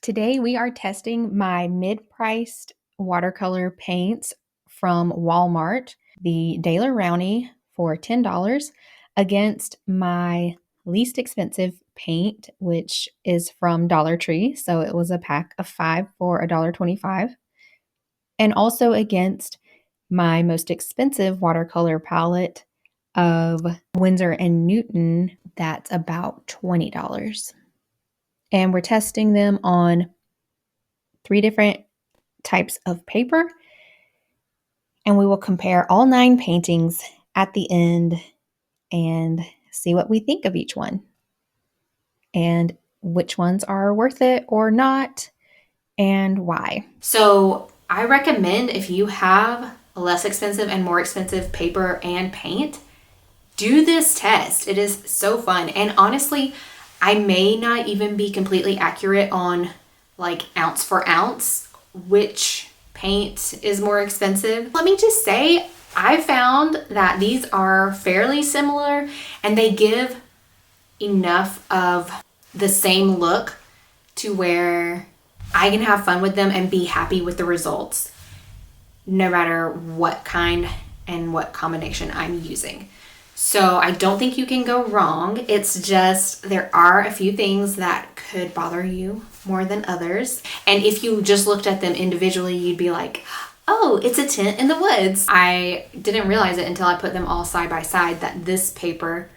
Today we are testing my mid-priced watercolor paints from Walmart, the Daler Rowney for $10 against my least expensive paint, which is from Dollar Tree. So it was a pack of 5 for $1.25. And also against my most expensive watercolor palette of Winsor and Newton, that's about $20. And we're testing them on 3 different types of paper, and we will compare all 9 paintings at the end and see what we think of each one and which ones are worth it or not and why. So I recommend, if you have a less expensive and more expensive paper and paint, do this test. It is so fun. And honestly, I may not even be completely accurate on like ounce for ounce which paint is more expensive. Let me just say, I found that these are fairly similar and they give enough of the same look to where I can have fun with them and be happy with the results, no matter what kind and what combination I'm using. So I don't think you can go wrong. It's just there are a few things that could bother you more than others. And if you just looked at them individually, you'd be like, oh, it's a tent in the woods. I didn't realize it until I put them all side by side that this paper,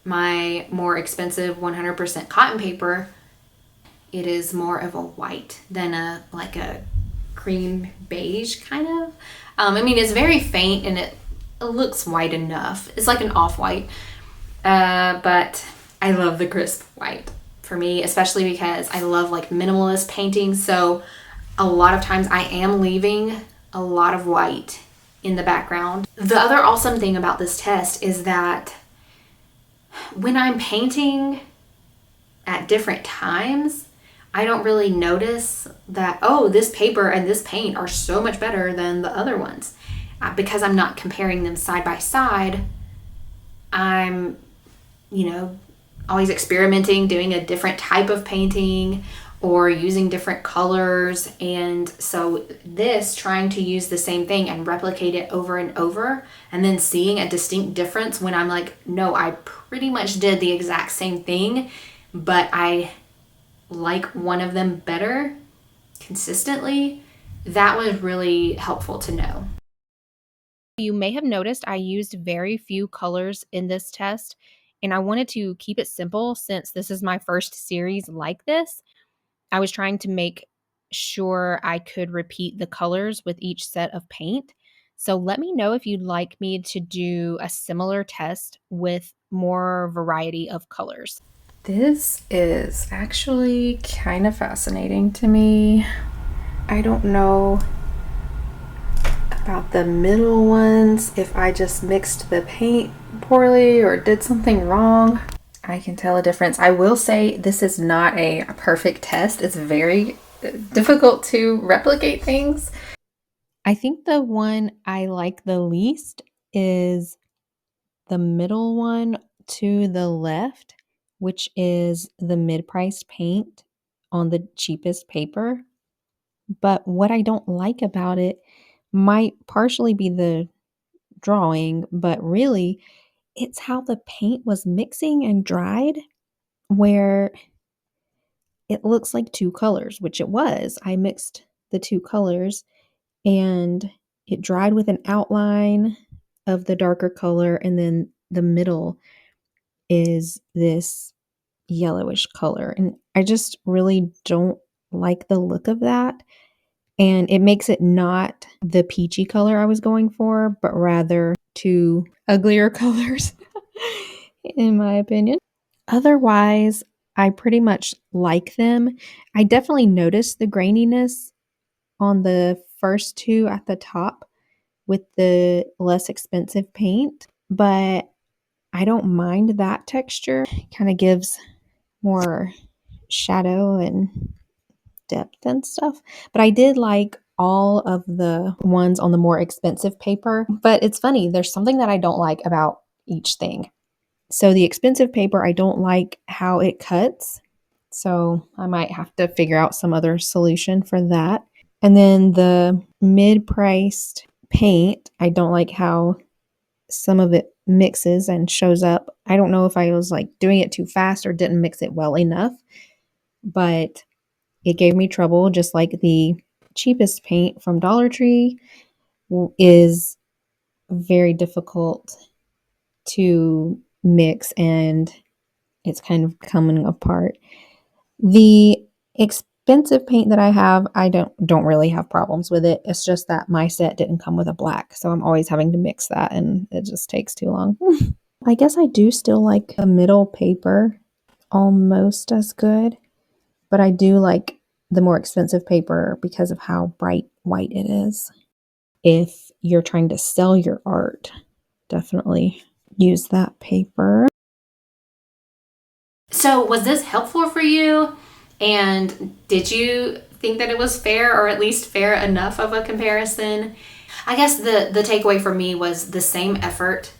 my more expensive 100% cotton paper, it is more of a white than a cream beige kind of. I mean, it's very faint and it looks white enough. It's like an off-white, but I love the crisp white for me, especially because I love like minimalist paintings. So a lot of times I am leaving a lot of white in the background. The other awesome thing about this test is that when I'm painting at different times, I don't really notice that, oh, this paper and this paint are so much better than the other ones. Because I'm not comparing them side by side, I'm, always experimenting, doing a different type of painting or using different colors. And so trying to use the same thing and replicate it over and over and then seeing a distinct difference when I'm like, no, I pretty much did the exact same thing, but I like one of them better consistently, that was really helpful to know. You may have noticed I used very few colors in this test, and I wanted to keep it simple since this is my first series like this. I was trying to make sure I could repeat the colors with each set of paint. So let me know if you'd like me to do a similar test with more variety of colors. This is actually kind of fascinating to me. I don't know about the middle ones, if I just mixed the paint poorly or did something wrong. I can tell a difference. I will say this is not a perfect test. It's very difficult to replicate things. I think the one I like the least is the middle one to the left, which is the mid-priced paint on the cheapest paper. But what I don't like about it might partially be the drawing, but really it's how the paint was mixing and dried, where it looks like 2 colors, which it was. I mixed the 2 colors and it dried with an outline of the darker color, and then the middle is this yellowish color. And I just really don't like the look of that. And it makes it not the peachy color I was going for, but rather 2 uglier colors, in my opinion. Otherwise, I pretty much like them. I definitely noticed the graininess on the first 2 at the top with the less expensive paint, but I don't mind that texture. It kind of gives more shadow and depth and stuff. But I did like all of the ones on the more expensive paper. But it's funny, there's something that I don't like about each thing. So the expensive paper, I don't like how it cuts. So I might have to figure out some other solution for that. And then the mid-priced paint, I don't like how some of it mixes and shows up. I don't know if I was like doing it too fast or didn't mix it well enough, but it gave me trouble, just like the cheapest paint from Dollar Tree is very difficult to mix, and it's kind of coming apart. The expensive paint that I have, I don't really have problems with it. It's just that my set didn't come with a black, so I'm always having to mix that, and it just takes too long. I guess I do still like a middle paper almost as good, but I do like the more expensive paper because of how bright white it is. If you're trying to sell your art, definitely use that paper. So, was this helpful for you? And did you think that it was fair, or at least fair enough of a comparison? I guess the takeaway for me was the same effort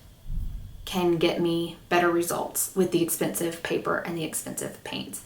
can get me better results with the expensive paper and the expensive paints.